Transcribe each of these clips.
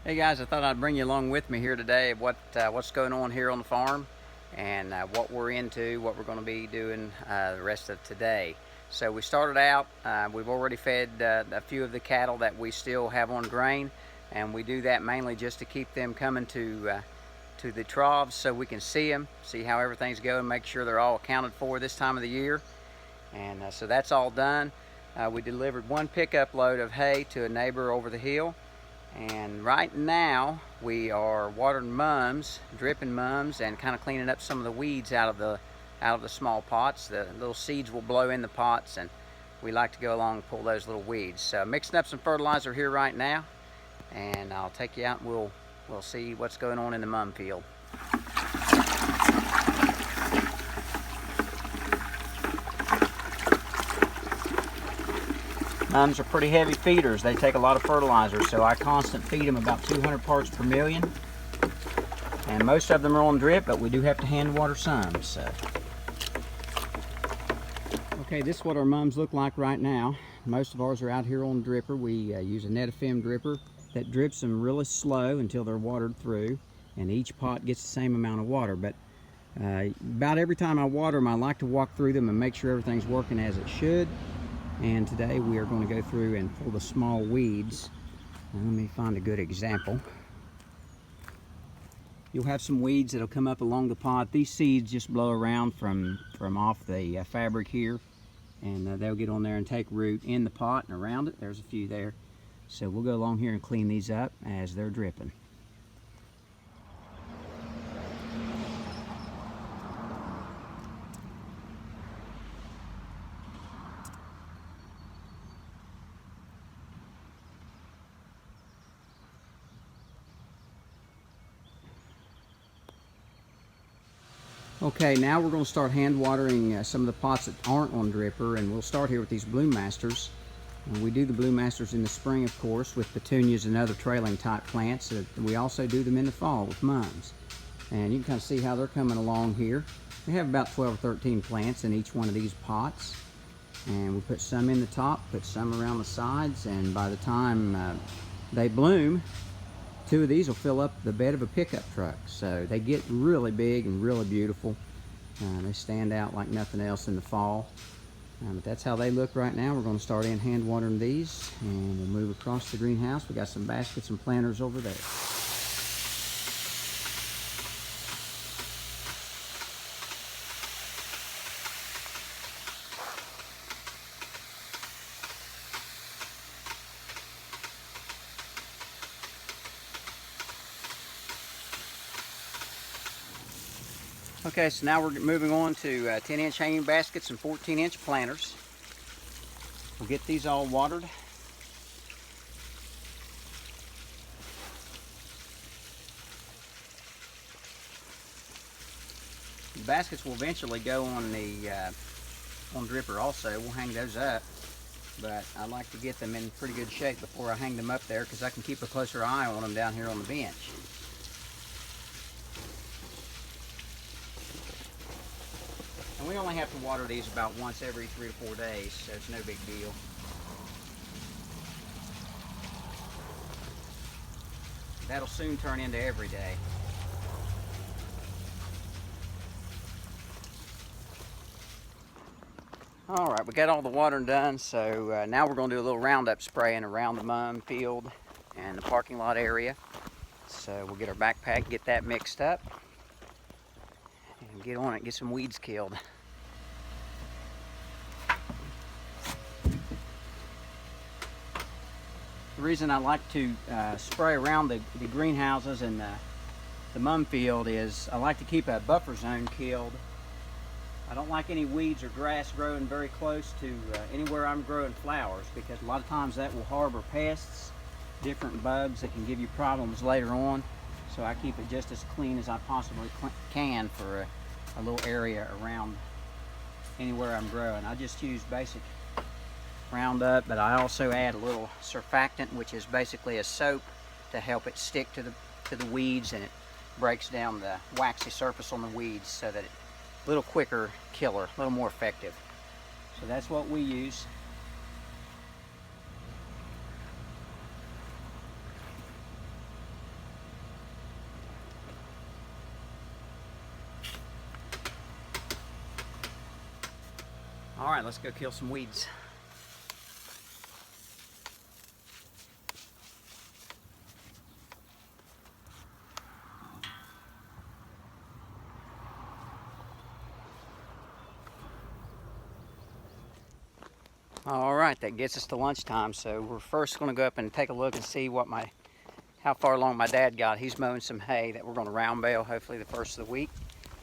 Hey guys, I thought I'd bring you along with me here today of what's going on here on the farm and what we're into, what we're going to be doing the rest of today. So we started out, we've already fed a few of the cattle that we still have on grain, and we do that mainly just to keep them coming to the troughs so we can see them, see how everything's going, make sure they're all accounted for this time of the year. And so that's all done. We delivered one pickup load of hay to a neighbor over the hill. And right now we are watering mums, dripping mums, and kind of cleaning up some of the weeds out of the small pots. The little seeds will blow in the pots, and we like to go along and pull those little weeds. So mixing up some fertilizer here right now, and I'll take you out and we'll see what's going on in the mum field. Mums are pretty heavy feeders. They take a lot of fertilizer, so I constant feed them about 200 parts per million. And most of them are on drip, but we do have to hand water some. So. Okay, this is what our mums look like right now. Most of ours are out here on dripper. We use a Netafim dripper that drips them really slow until they're watered through, and each pot gets the same amount of water. But about every time I water them, I like to walk through them and make sure everything's working as it should. And today we are going to go through and pull the small weeds. Now, let me find a good example. You'll have some weeds that'll come up along the pot. These seeds just blow around from off the fabric here, and they'll get on there and take root in the pot and around it. There's a few there. So we'll go along here and clean these up as they're dripping. Okay, now we're going to start hand watering some of the pots that aren't on dripper, and we'll start here with these Blue Masters. And we do the Blue Masters in the spring, of course, with petunias and other trailing type plants. We also do them in the fall with mums. And you can kind of see how they're coming along here. We have about 12 or 13 plants in each one of these pots. And we put some in the top, put some around the sides, and by the time they bloom, 2 of these will fill up the bed of a pickup truck. So they get really big and really beautiful. They stand out like nothing else in the fall. But that's how they look right now. We're going to start in hand watering these, and we'll move across the greenhouse. We got some baskets and planters over there. Okay, so now we're moving on to 10-inch hanging baskets and 14-inch planters. We'll get these all watered. The baskets will eventually go on the on dripper also. We'll hang those up, but I like to get them in pretty good shape before I hang them up there, because I can keep a closer eye on them down here on the bench. And we only have to water these about once every 3 to 4 days, so it's no big deal. That'll soon turn into every day. All right, we got all the watering done, so now we're going to do a little Roundup spraying around the mum field and the parking lot area. So we'll get our backpack, get that mixed up, and get on it, get some weeds killed. The reason I like to spray around the greenhouses and the mum field is I like to keep a buffer zone killed. I don't like any weeds or grass growing very close to anywhere I'm growing flowers, because a lot of times that will harbor pests, different bugs that can give you problems later on. So I keep it just as clean as I possibly can for a little area around anywhere I'm growing. I just use basic Roundup, but I also add a little surfactant, which is basically a soap to help it stick to the weeds, and it breaks down the waxy surface on the weeds so that it's a little quicker killer, a little more effective. So that's what we use. All right, let's go kill some weeds. All right, that gets us to lunchtime. So we're first going to go up and take a look and see how far along my dad got. He's mowing some hay that we're going to round bale hopefully the first of the week.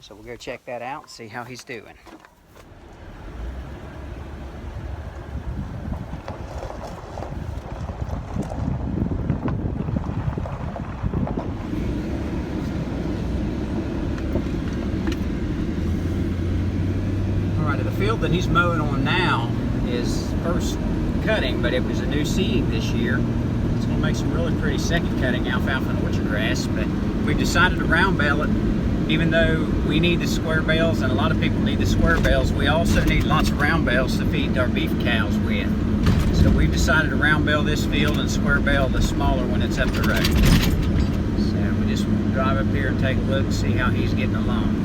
So we'll go check that out and see how he's doing. All right, the field that he's mowing on now is first cutting, but it was a new seeding this year. It's going to make some really pretty second cutting alfalfa and orchard grass, but we've decided to round bale it. Even though we need the square bales and a lot of people need the square bales, we also need lots of round bales to feed our beef cows with. So we've decided to round bale this field and square bale the smaller one that's up the road. So we just drive up here and take a look and see how he's getting along.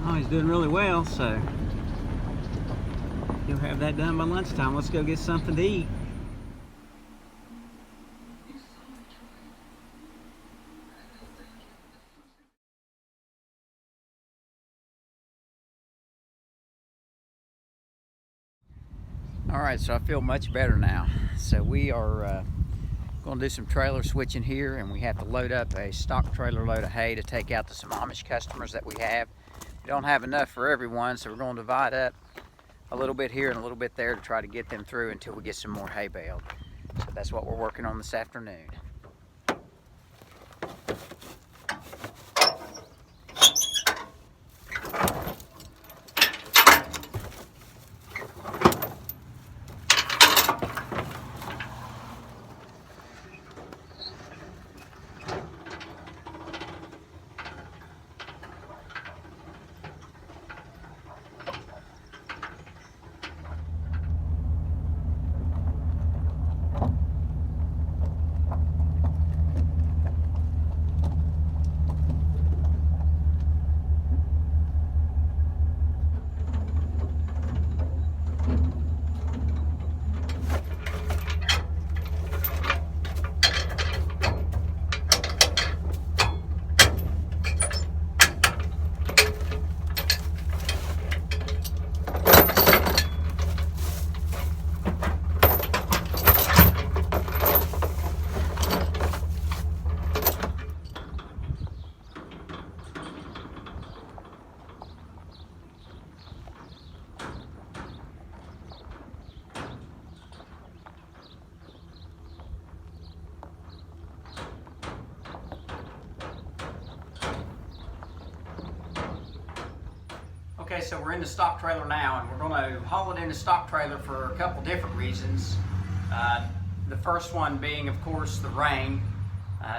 Oh, he's doing really well, so he'll have that done by lunchtime. Let's go get something to eat. All right, so I feel much better now. So we are going to do some trailer switching here, and we have to load up a stock trailer load of hay to take out to some Amish customers that we have. We don't have enough for everyone, so we're going to divide up a little bit here and a little bit there to try to get them through until we get some more hay baled. So that's what we're working on this afternoon. Okay, so we're in the stock trailer now, and we're going to haul it in the stock trailer for a couple different reasons. The first one being, of course, the rain.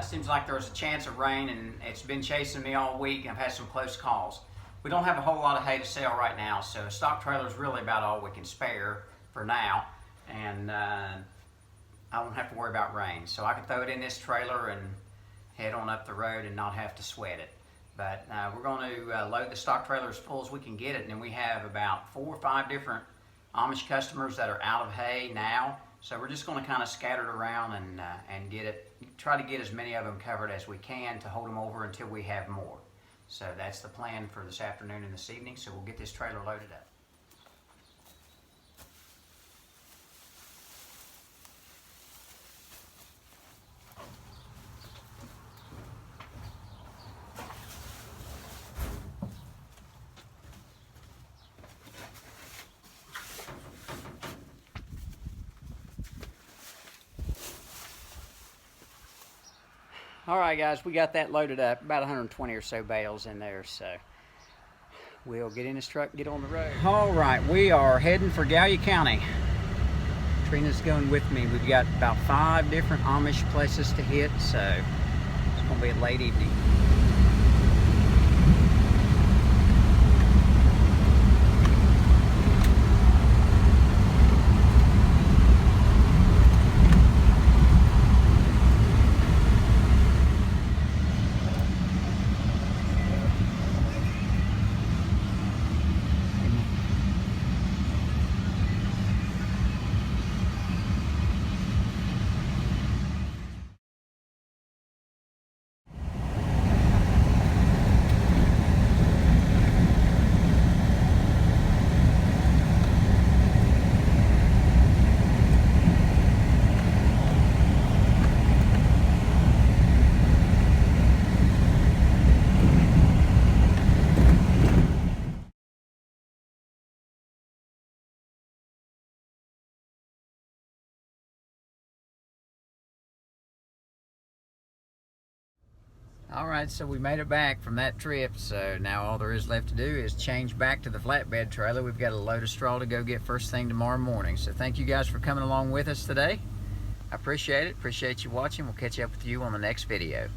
Seems like there's a chance of rain, and it's been chasing me all week, and I've had some close calls. We don't have a whole lot of hay to sell right now, so a stock trailer is really about all we can spare for now, and I won't have to worry about rain. So I can throw it in this trailer and head on up the road and not have to sweat it. But we're going to load the stock trailer as full as we can get it, and then we have about 4 or 5 different Amish customers that are out of hay now. So we're just going to kind of scatter it around and try to get as many of them covered as we can to hold them over until we have more. So that's the plan for this afternoon and this evening. So we'll get this trailer loaded up. All right, guys, we got that loaded up, about 120 or so bales in there, so we'll get in this truck and get on the road. All right, we are heading for Gallia County. Trina's going with me. We've got about 5 different Amish places to hit, so it's going to be a late evening. All right, so we made it back from that trip, so now all there is left to do is change back to the flatbed trailer. We've got a load of straw to go get first thing tomorrow morning. So thank you guys for coming along with us today. I appreciate it. Appreciate you watching. We'll catch up with you on the next video.